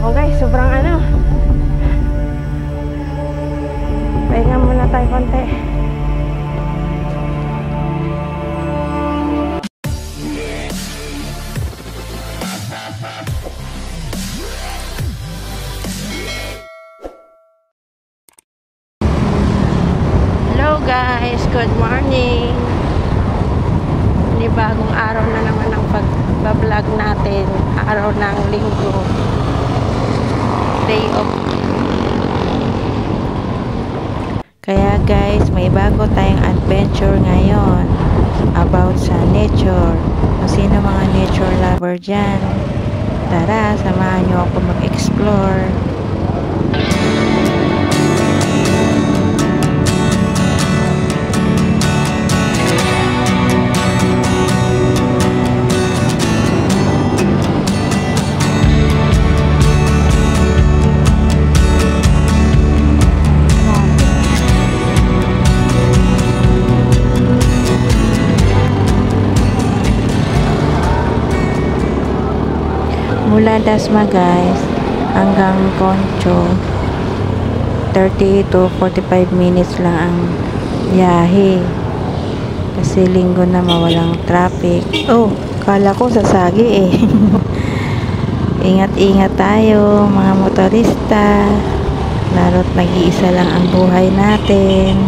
ako guys, sobrang ano. Pahinga muna tayo konti. Hello guys, good morning. Bagong araw na naman ang pag-vlog natin, araw ng linggo, day off. Kaya guys, may bago tayong adventure ngayon about sa nature. Kung sino mga nature lover dyan, tara, samahan nyo ako mag-explore. Mula Dasma guys hanggang Concho 30 to 45 minutes lang ang biyahe kasi linggo na mawalang traffic. Oh, kala ko sasagi eh. Ingat-ingat tayo mga motorista, lalo't nag-iisa lang ang buhay natin.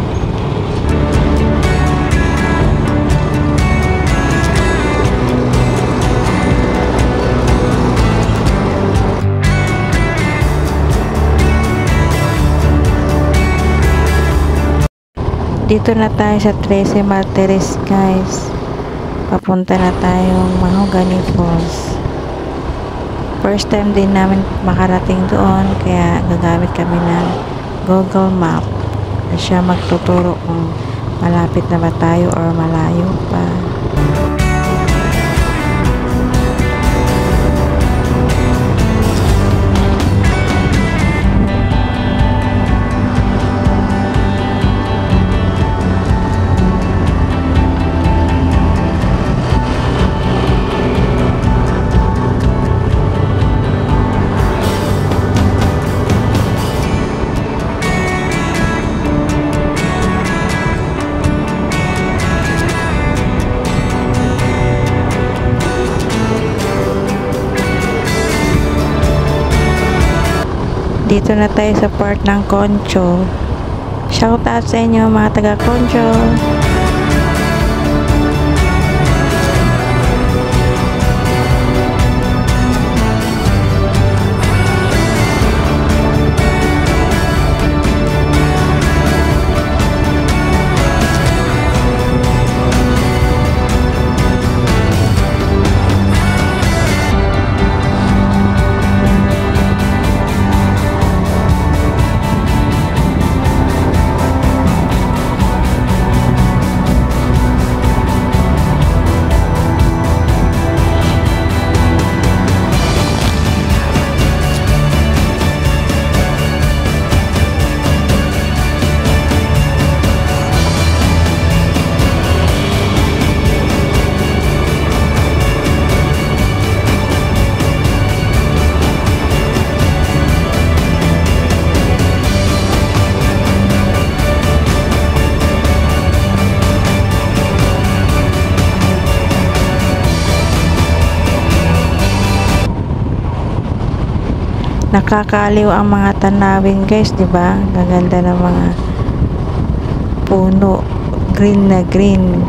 Dito na tayo sa 13 Martires guys. Papunta na tayong Mahogany Falls. First time din namin makarating doon, kaya gagamit kami ng Google Map. Siya magtuturo kung malapit na ba tayo or malayo pa. Dito na tayo sa part ng Concho. Shout out sa inyo mga taga Concho. Nakakaaliw ang mga tanawin guys, 'di ba? Gaganda ng mga puno, green na green.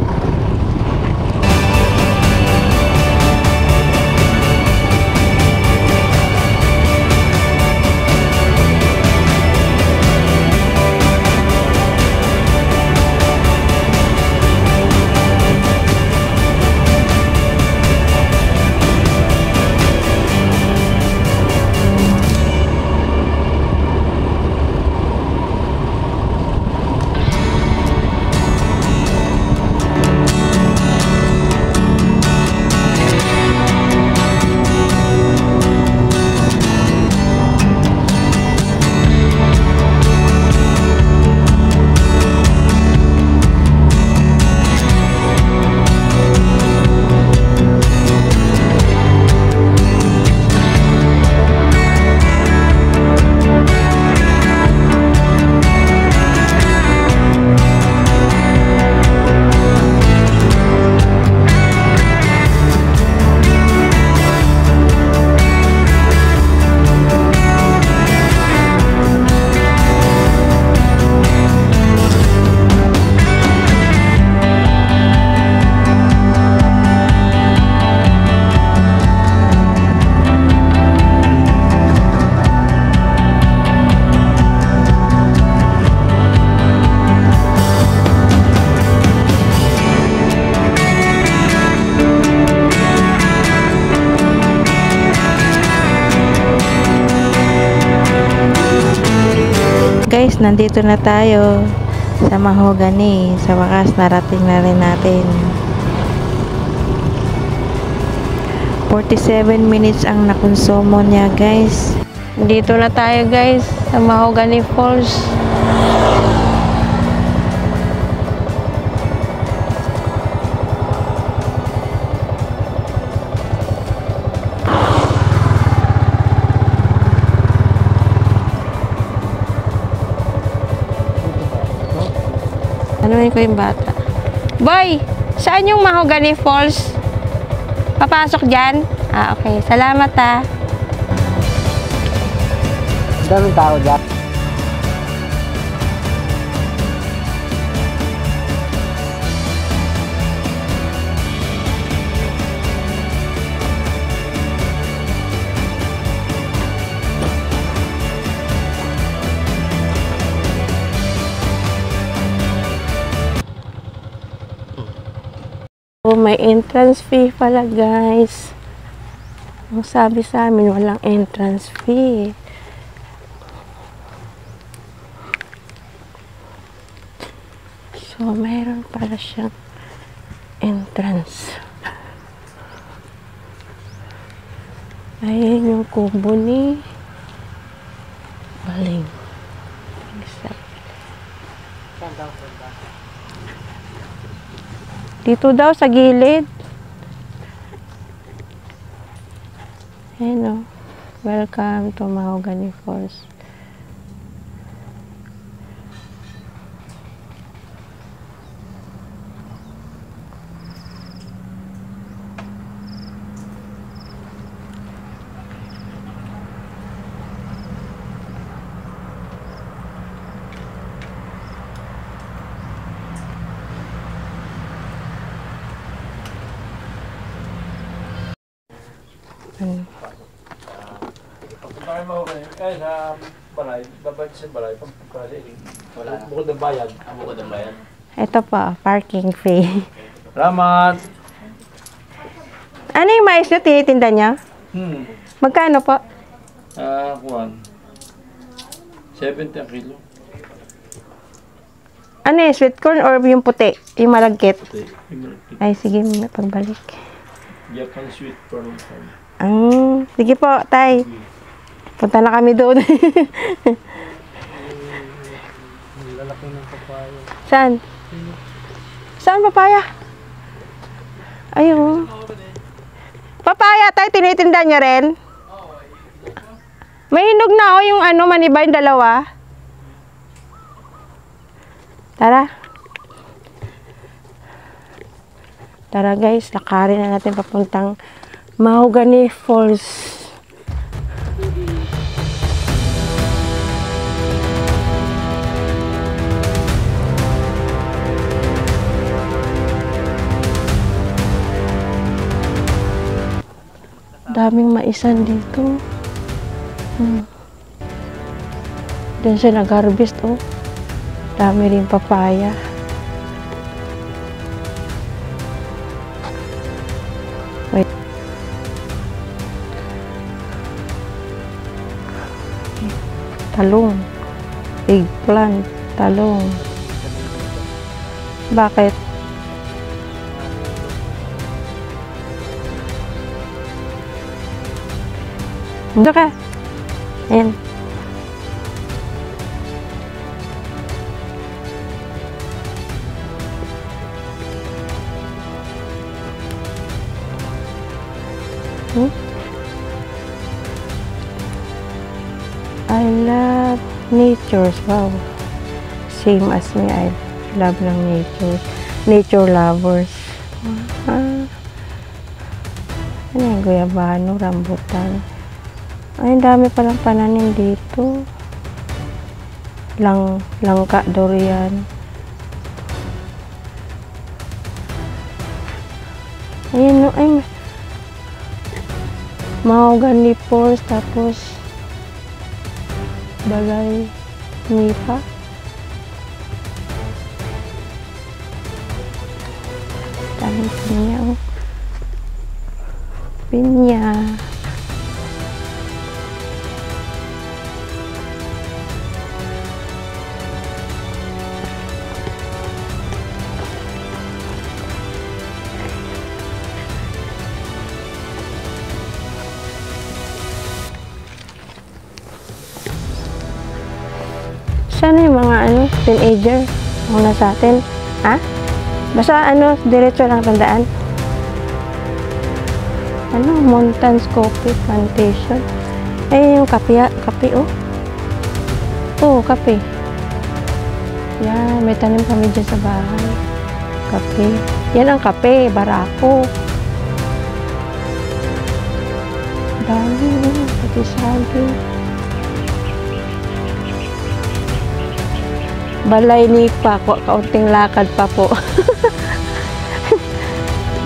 guys, nandito na tayo sa Mahogany. Sa wakas, narating na rin natin. 47 minutes ang nakonsumo niya guys. Dito na tayo guys sa Mahogany Falls. Anuhin ko yung bata. Boy, saan yung Mahogany Falls? Papasok dyan? Ah, okay. Salamat ah. Daming tao dyan. Oh, may entrance fee pala guys. Ang sabi sa amin, walang entrance fee. So, mayroon pala siyang entrance. Ayan yung kubo ni Baling. Dito daw sa gilid. Ayan o. Welcome to Mahogany Falls. Pagkain mo kayo sa balay, babad sa balay, pagkain. Wala. Bukod ng bayan. Bukod ng bayan. Ito pa, parking fee. Salamat! Ano yung mais na tinitinda niya? Magkano po? Kuwan. 70 ang kilo. Ano yung sweet corn or yung puti? Yung malagkit? Puti. Ay, sige, may pagbalik. Japan sweet corn. Sige po, tay. Punta na kami doon. Lalaki ng papaya. Saan? Saan papaya? Ayun. Papaya, tay, tinitinda niya rin? May hinog na yung maniba yung dalawa. Tara. Tara guys, lakarin na natin papuntang Mahogany Falls. Daming maisan dito. Diyan siya nag-harvest oh. Dami rin papaya. Wait. Talong. Eggplant. Talong. Bakit? Dito ka. Ayan. I love nature. Wow. Same as me. I love ng nature. Nature lovers. Ano yung guyabano, rambutan. Ay, dami palang pananim dito. Langka, durian. Ayan, no, ay, Mahogany Falls, tapos Balay Nipa. Daming pinya, oh. Pinya. Sana yung mga teenager muna sa atin. Ha? Basta diretso lang tandaan. Mountains Coffee Plantation. Ay, yung kape, oh. Oo, kape. Yan, may tanim kami dyan sa bahay. Kape. Yan ang kape, barako. Dami, pati saging. Balay nipa, kaunting lakad pa po.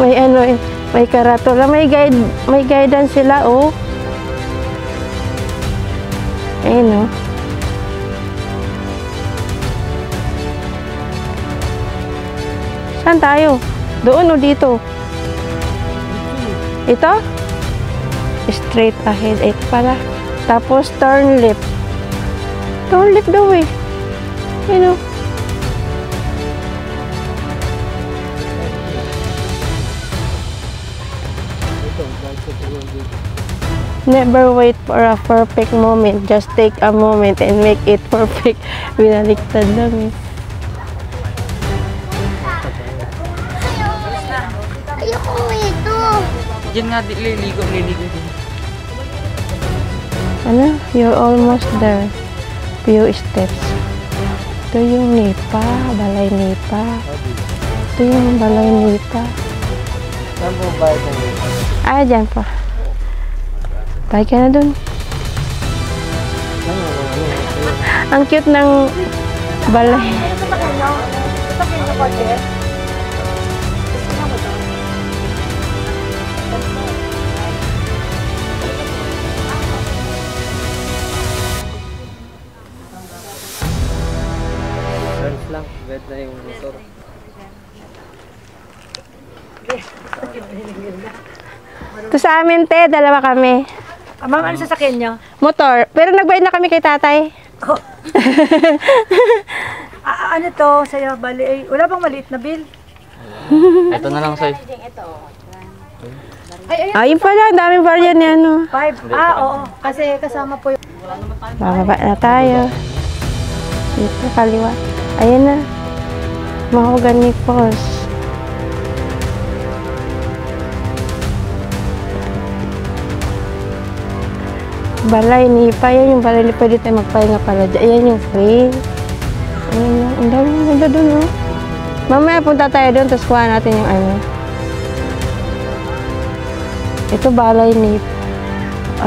May may karatula, may guidance sila, oh. Ayun, oh. Saan tayo? Doon o dito? Ito? Straight ahead. Ito pala. Tapos turn left. Turn left daw eh. Ayun, oh. Never wait for a perfect moment. Just take a moment and make it perfect. Binaliktad lang eh. Ayoko ito. Diyan nga, liligo din. You're almost there. Few steps. Ito yung Nipa, Balay Nipa. Ito yung Balay Nipa. Saan po ba ito? Dyan pa. Tayo ka na dun. Ang cute ng balay. Friends lang, bed na yung motor. Ito sa amin, te. Dalawa kami. Ma'am, ano sasakyan niyo? Motor. Pero nagbayad na kami kay tatay. Oh. Ano to sa'yo? Bali, wala bang maliit na bill? Ito na lang sa'yo. Ayun pala. Ang daming variant ni 5. Oo. Kasi kasama po yung... Bababa na tayo. Dito, kaliwa. Ayan na. Mahogany Falls. Balay Nipa. Yan yung Balay Nipa. Pwede tayo magpahinga pala dyan. Ayan yung free. Ayan na. Ang dami yung ganda dun, oh. Mamaya punta tayo dun. Tapos kuha natin yung Ito Balay Nipa.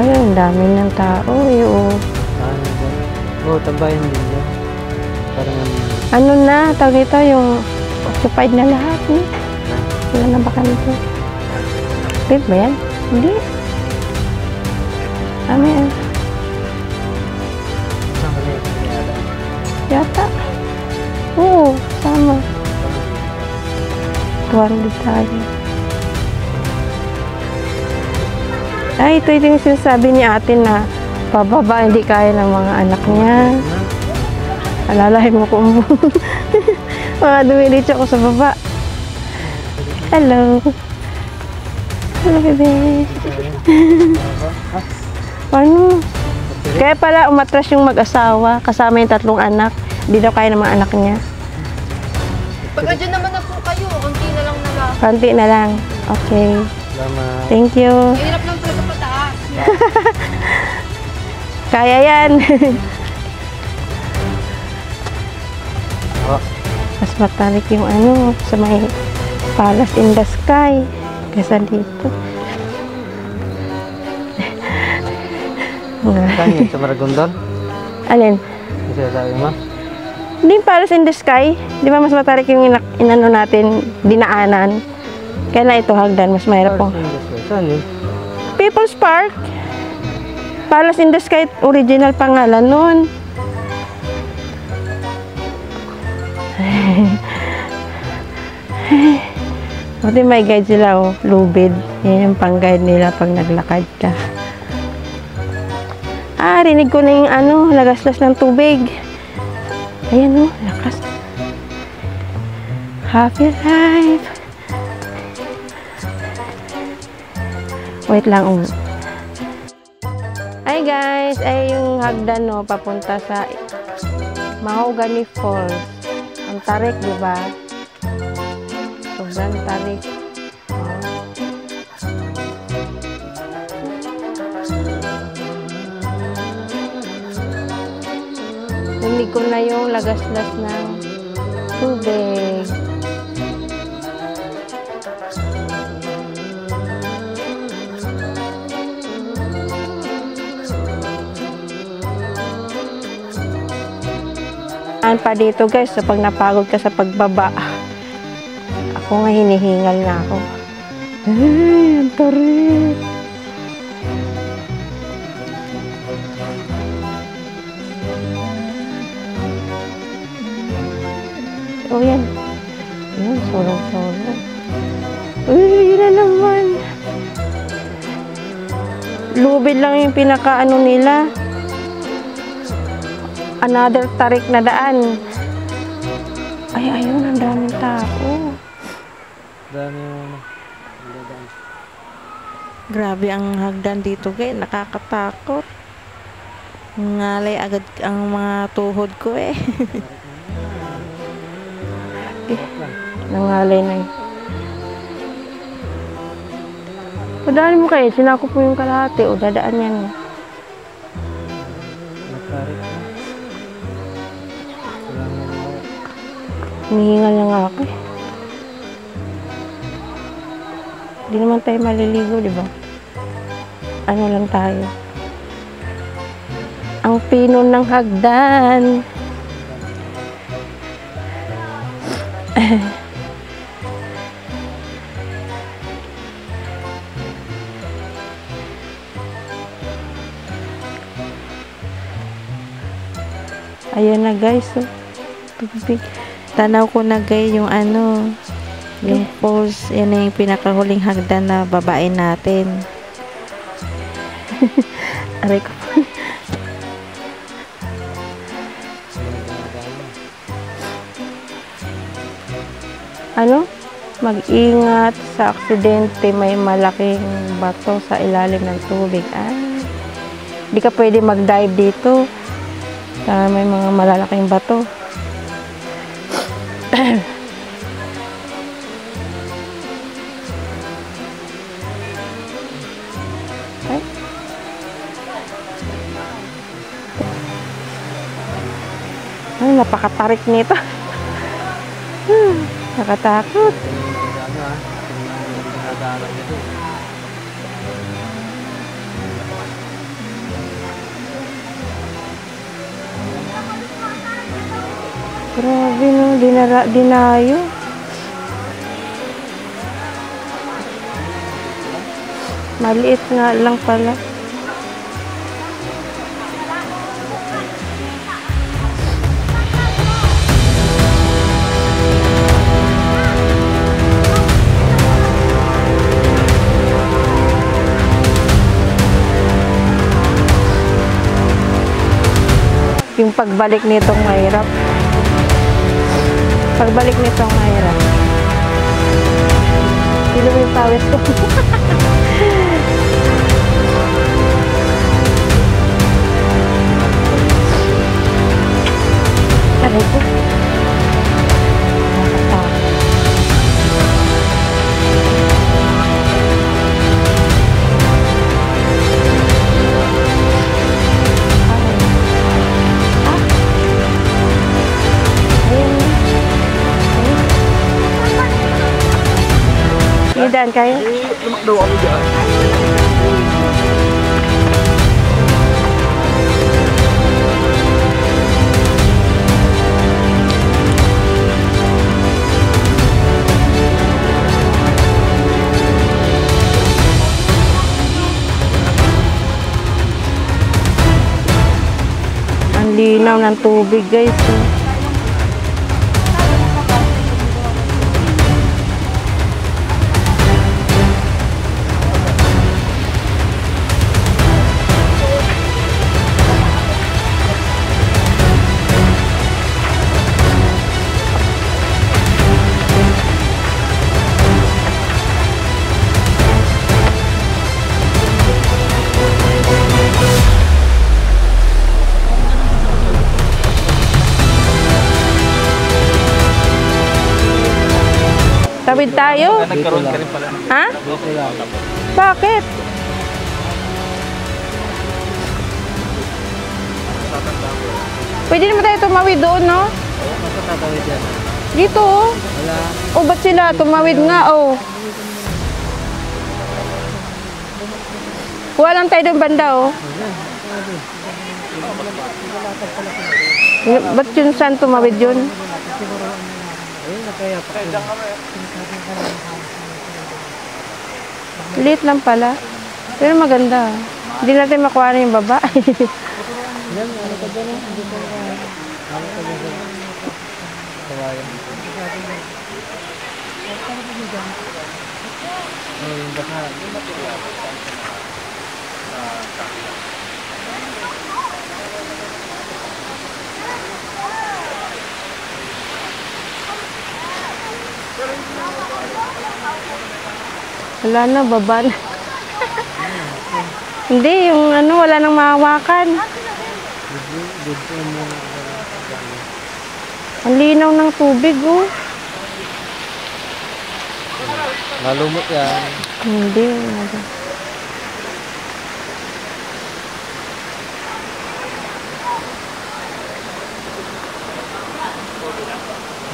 Ayun, ang dami ng tao. Oh. Tambayan din yan. Parang Tawag ito yung occupied na lahat, eh. Wala na ba kanito? Bib ba yan? Hindi. Yan. Yata. Oo, sama. 200 tayo. Ay, ito yung sinasabi ni ate na pababa, hindi kaya ng mga anak niya. Alalahin mo kung mga dumiritso ako sa baba. Hello. Hello, bebe. Ano? Kaya pala umatras yung mag-asawa kasama yung 3 anak. Hindi daw kaya ng mga anak niya. Pag dyan naman na po kayo, konti na lang na lang. Konti na lang. Okay. Salamat. Thank you. Hirap lang talaga pataas. Kaya yan. Mas matalik yung sa may Palace in the Sky. Kaysa dito. Saan yun? Sa Maragondon? Alin? Kasi sabi mo? Hindi yung Palace in the Sky. Di ba mas matarik yung inano natin, dinaanan. Kaya na ito hagdan, mas mahirap po. Saan yun? People's Park. Palace in the Sky, original pangalan nun. Buti may guide sila, oh. Lubid. Yan yung pang-guide nila pag naglakad ka. Rinig ko na yung lagaslas ng tubig. Ayan, oh, lakas. Happy life. Wait lang, oh. Hi guys, ay yung hagdan, no, papunta sa Mahogany Falls. Ang tarik, di ba? Sobrang tarik. Narinig ko na yung lagaslas ng tubig. Pa dito guys, so pag napagod ka sa pagbaba, ako nga hinihingal na ako. Ay, ang tarik. Oh yan. Yan, solong-solong. Uy, yun na naman. Lubid lang yung pinaka-ano nila. Another tarik na daan. Ay, ayun, ang daming tao. Dami yung Grabe ang hagdan dito, guys. Nakakatakot. Ngalay agad ang mga tuhod ko eh. Nangalay na eh. Padaan mo kayo, sinako po yung kalahati o dadaan yan. natarik na. Humihingal na nga ako eh. Hindi naman tayo maliligo, di ba? Ano lang tayo. Ang pinon ng hagdan. Ayan na guys, oh. Tubig. Tanaw ko na guys yung ano, yung falls. Yan na yung pinakahuling hagdan na babae natin. Aray ko. Ano? Mag-ingat sa aksidente, may malaking bato sa ilalim ng tubig. Di ka pwede mag-dive dito. May mga malalaking bato. Ay, napakatarik nito. Nakatakot. Grabe no, dinayo. Maliit nga lang pala. Yung pagbalik nitong mahirap. Pagbalik nitong mahirap. Sino yung pawis ko? Aray ko. Daan kayo? Lumakdaw kami dyan. Ang linaw ng tubig guys. Tumawid tayo. Nagkaroon ka rin pala. Ha? Dito lang. Bakit? Pwede naman tayo tumawid doon, no? Masa tatawid yan? Dito, oh. Wala. O, ba't sila? Tumawid nga, oh. Kuha lang tayo doon banda, oh. Ba't yun saan tumawid yun? Ayun, nakaya pa. Liit lang pala. Pero maganda. Hindi natin makuha na yung baba. Yan, ano ka dyan? Hindi ka na. Ano ka dyan? Kawayan. Oh, yung baka. Wala na, baba na. Hindi, yung ano, wala nang mahawakan. Dito mo. Ang linaw ng tubig, oh. Malumot yan. Hindi.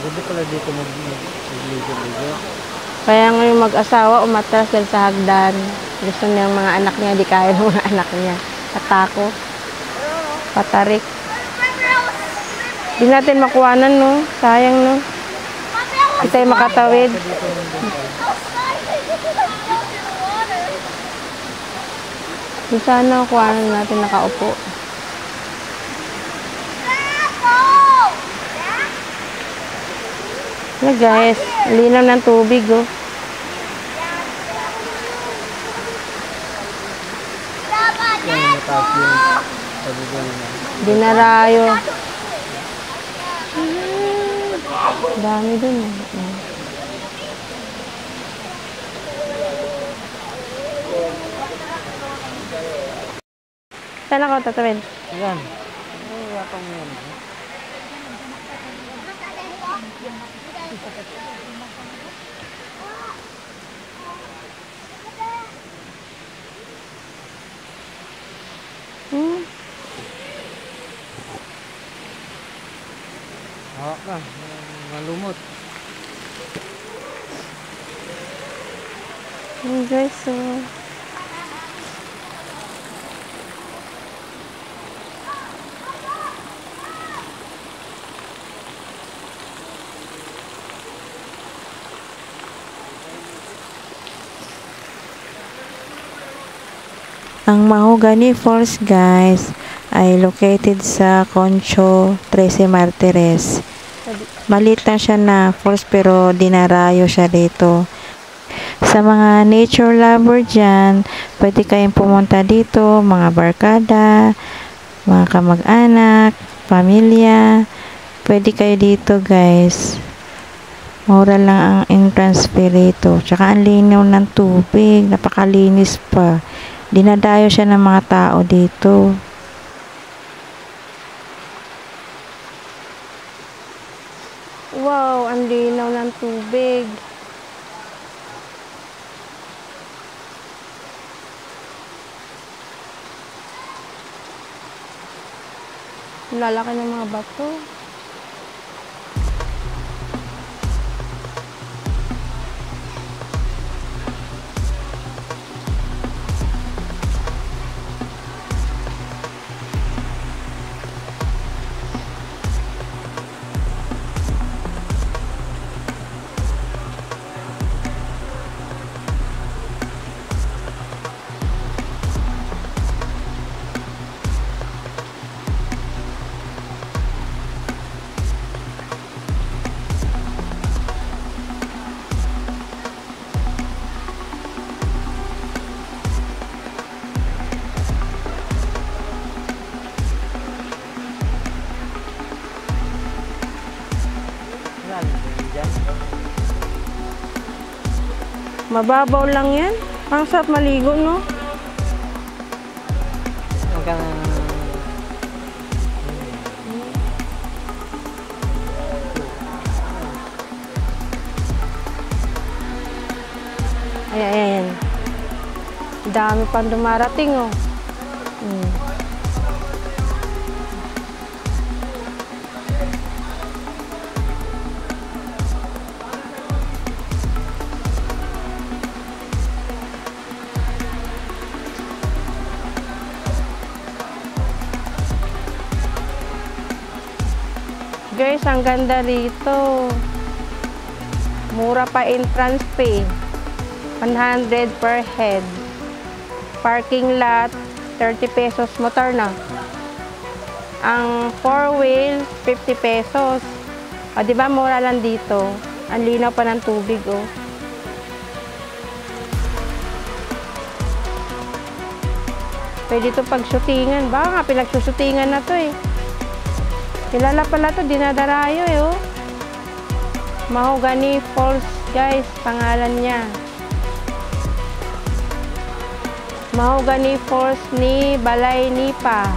Hindi pala dito magligo-ligo. Kaya ngayon mag-asawa, umatras dahil sa hagdan. Gusto niya mga anak niya, di kaya ng mga anak niya. Patako. Patarik. Di natin makuhanan, no? Sayang, no? Di tayo makatawid. Di sana kuhanan natin nakaupo. Na guys, linaw ng tubig, oh. Yan, mataas yung pabubong na. Dinarayo. Dami dun, eh. Saan ako tatawid? Yan. Wala pang yan. Hawak na. Malumot. Guys, so... Ang Mahogany Falls, guys, ay located sa Concho, 13 Martires. Maliit lang siya na falls pero dinarayo siya dito. Sa mga nature lover dyan, pwede kayong pumunta dito, mga barkada, mga kamag-anak, pamilya. Pwede kayo dito, guys. Mura lang ang entrance fee rito. Tsaka ang linaw ng tubig, napakalinis pa. Dinadayo siya ng mga tao dito. Wow, ang linaw ng tubig. Ang lalaki ng mga bato. Mababaw lang yan. Ang sarap maligo, no? Hanggang dami pang dumarating, oh. Hmm. Guys, ang ganda rito. Mura pa entrance fee. 100 per head. Parking lot, 30 pesos motor na. Ang 4-wheel, 50 pesos. O, di ba mura lang dito? Ang linaw pa ng tubig, oh. Pwede ito pag-shootingan. Baka nga pinag-shootingan na to, eh. Kilala pala to, dinadarayo, eh, oh. Mahogany Falls, guys, pangalan niya. Mahogany Falls ni Balay Nipa.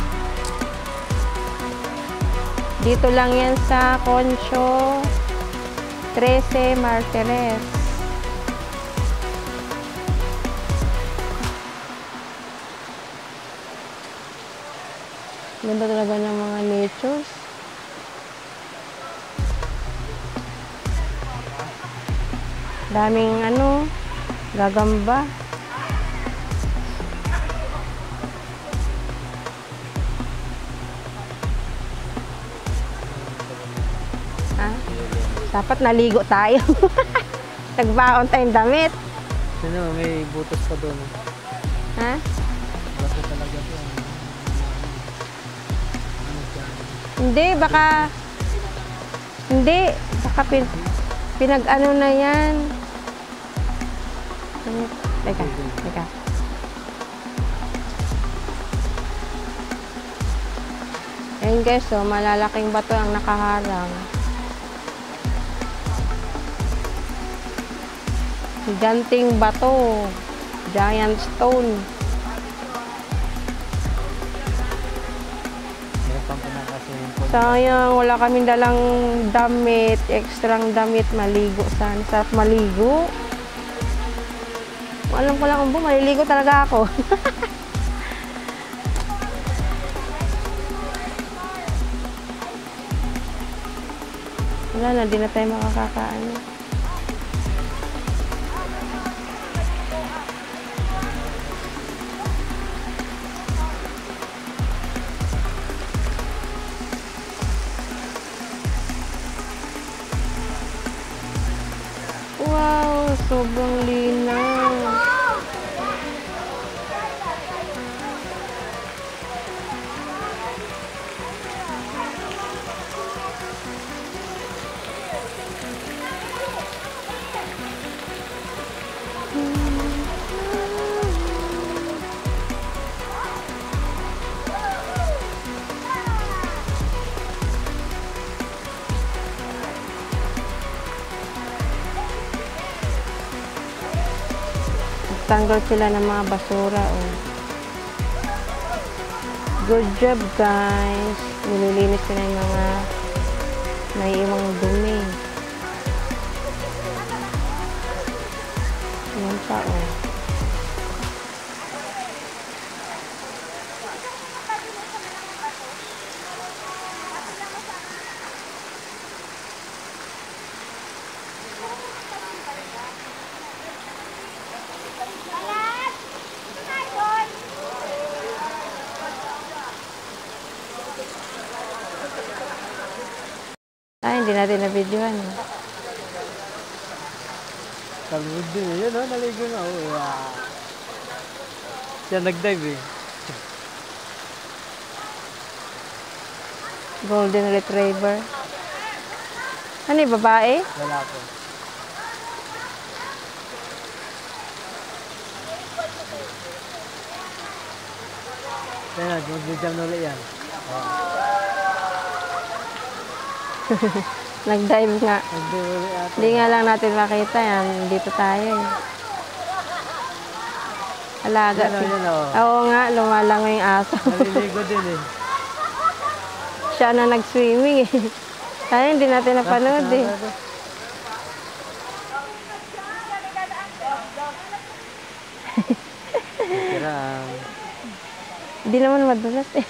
Dito lang yan sa Concho 13 Martires. Ganda talaga ng mga natures. Daming gagamba. Ha? Dapat naligo tayo. Nagbaon tayong damit. Sino, may butas pa doon. Ha? Basta talaga to. Hindi, baka pinag-ano na yan. Teka. Ayun guys, so malalaking bato ang nakaharang. Giganting bato. Giant stone. Sayang, wala kaming dalang damit, extrang damit, maligo sana. Sarap maligo. Alam ko lang, maliligo talaga ako. Wala na, di na tayo makakakaano. Wow, sobrang linaw. Tanggal sila ng mga basura, oh. Good job, guys. Nililinis sila yung mga naiiwang dumi. Yan pa, oh. Ay, hindi natin na-videoan. Kalmud din eh. Yan o, naligo na. Wow. Siya nag-dive eh. Golden Retriever. Ano yung babae? Wala po. Kaya na, mag-video na ulit yan. Nag-dive nga. Mag-dive ulit ata. Hindi nga lang natin makita yan. Dito tayo eh. Alaga. Yan o. Oo nga, lumalangoy yung aso. Naliligo din eh. Siya na nag-swimming eh. Ay, hindi natin napanood eh. Kirang. Hindi naman madulas eh.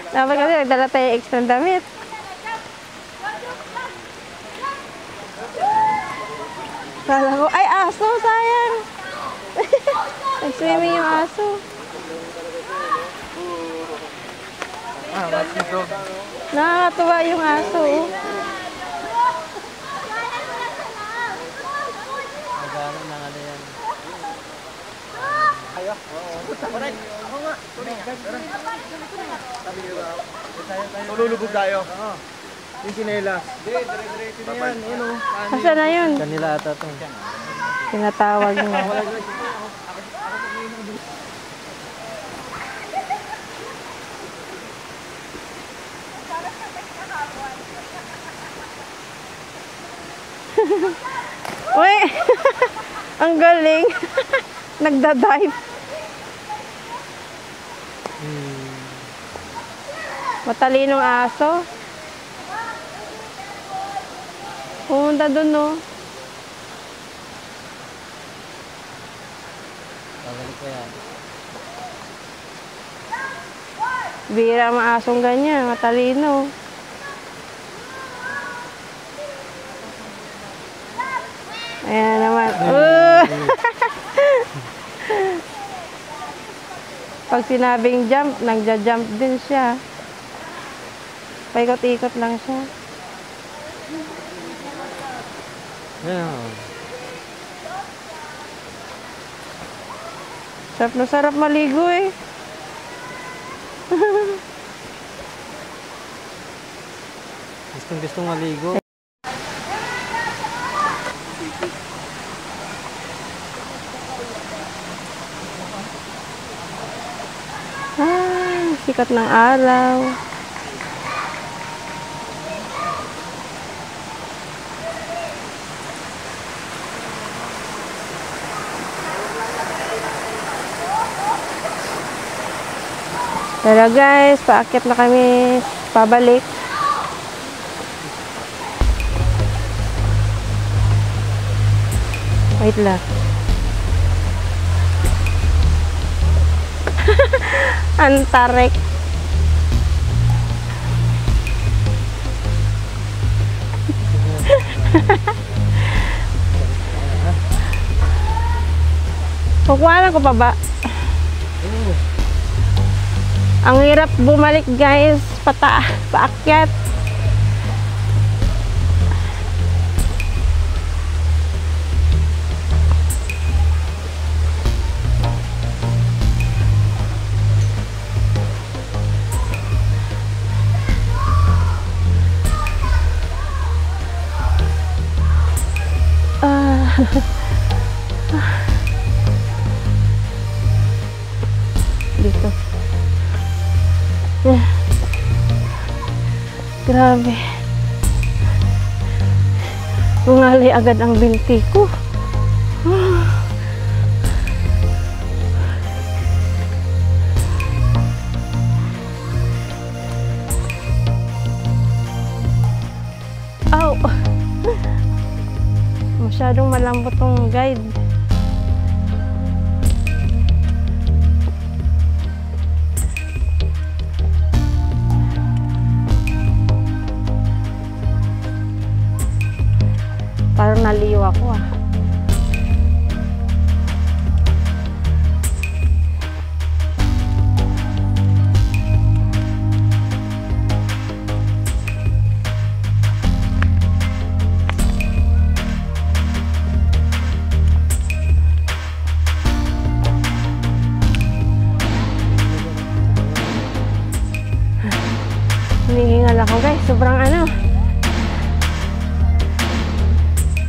Dapat kasi nagdala tayo extra damit. Kala ko, ay aso, sayang. Nag-swimming yung aso. Nakakatuwa yung aso. Oh. Magano na nga na yan. Tululubog tayo. Yung sinelas. Dire-diretso na yan. Ano? Asa na yun? Kanila ata to. Tinatawag mo. Uy! Ang galing! Nagda-dive. Matalinong aso. Pumunta dun, no? Babalik ko yan. Bira ang asong ganyan, matalino. Ayan naman. Pag sinabing jump, nagja-jump din siya. Paikot-ikot lang siya. Yan. Sarap na sarap maligo eh. Gustong maligo. Sikat ng araw. Pero guys, paakyat na kami pabalik. Wait lang. Antarek. Kukuha ko pa ba? Ang hirap bumalik guys, paakyat. Dito. Grabe. Bungalay agad ang binti ko. Ow! Masyadong malambot tong guide. Parang naliw ako ah. Hinihingal ako guys, sobrang ano.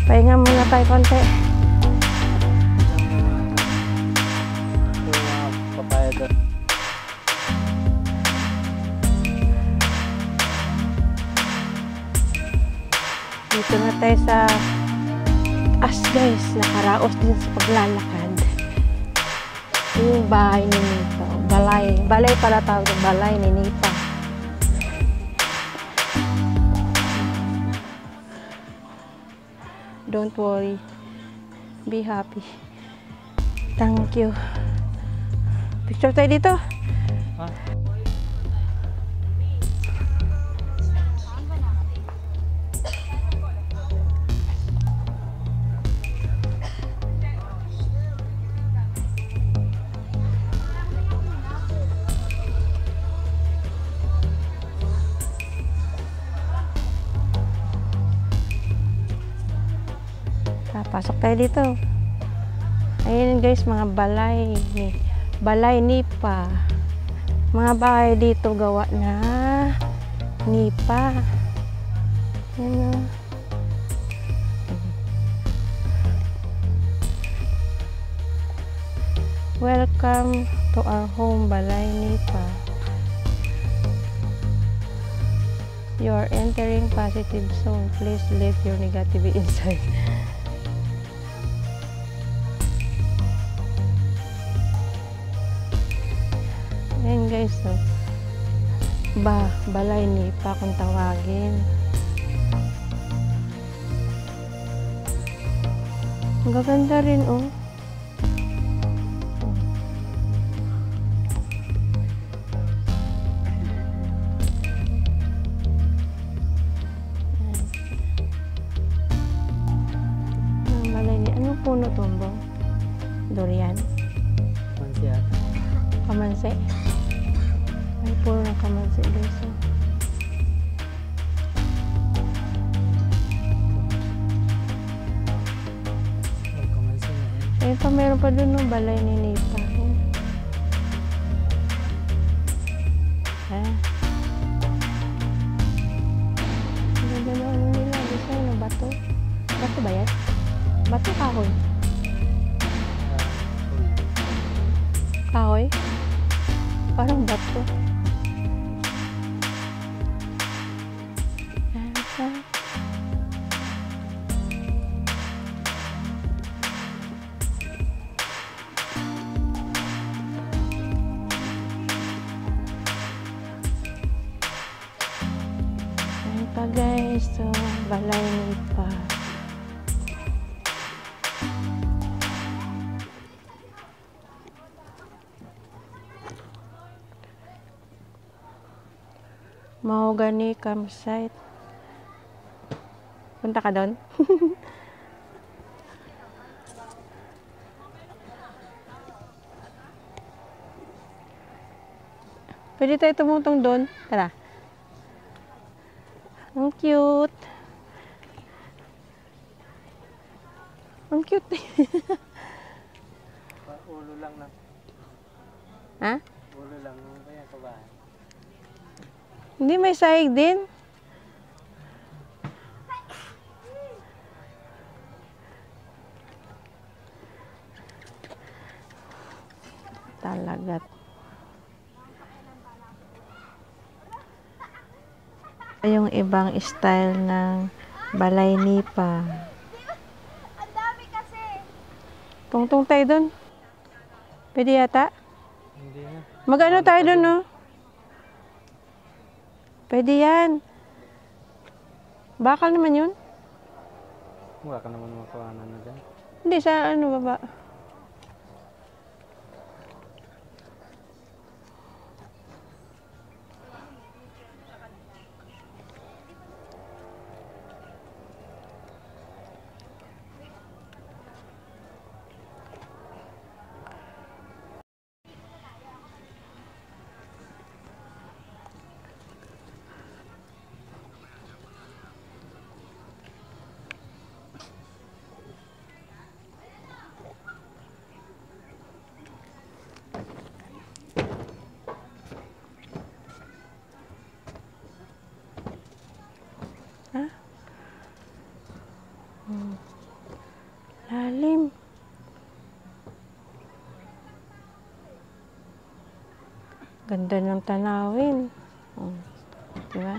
Pahinga muna tayo konti. Papaya doon. Dito na tayo sa taas guys. Nakaraos din sa paglalakad. Yung bahay ni Nita. Balay. Balay pala tawag ng balay ni Nita. Don't worry. Be happy. Thank you. Picture tayo dito. Ha? Pasok tayo dito. Ayan guys, mga balay. Balay nipa. Mga bahay dito gawa na nipa. Ayan o. Welcome to our home, Balay Nipa. You are entering positive zone. Please leave your negativity inside. Ayan guys, so, Balay Nipa kung tawagin. Ang gaganda rin, oh. Ang balay ni, anong puno to, Durian? Mansi ata. Kamansi? Ay, puro ng kamansi guys. Oh. Oh, kamansi na yan. Ayun pa, meron pa dun, no, balay ni Nipa. Ayan. Ah. Ang ganda na ano nila. Gusto nyo na bato. Bato ba yan? Bato kahoy. Kahoy? Parang bato. Ayan pa. Ayan pa guys. So, Balay Nipa. Mahogany campsite. Punta ka doon? Pwede tayo tumutong doon. Tara. Ang cute. Ang cute. Ulo lang na. Ha? Ulo lang. Kaya kabahan. Hindi, may sahig din. Talaga. Yung ibang style ng Balay Nipa. Ang dami kasi. Tungtong tayo dun. Pwede yata? Hindi na. Mag-ano tayo dun, no? Pwede yan. Bakal naman yun? Wala ka naman makawanan na dyan. Hindi, sa ano baba. Lalim. Ganda ng tanawin. Oh, diba?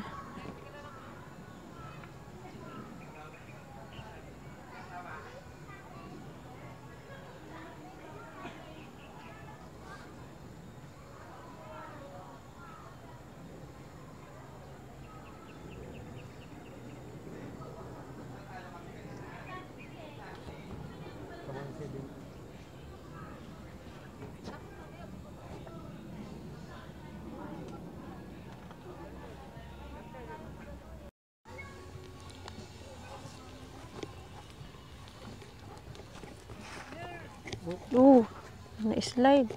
Kamansi din. Na-slide.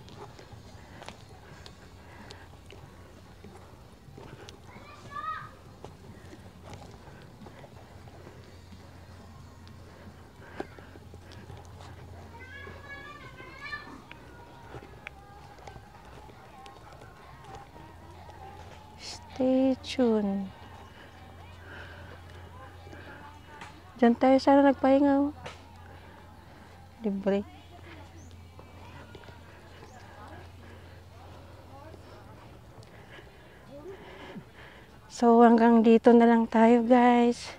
Stay tuned. Diyan tayo sana nagpahinga. Oh. Libre. So hanggang dito na lang tayo guys.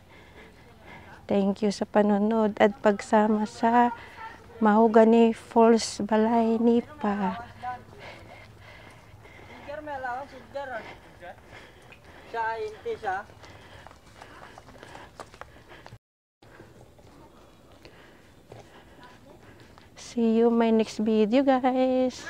Thank you sa panonood at pagsama sa Mahogany Falls, Balay, Nipa. See you my next video guys.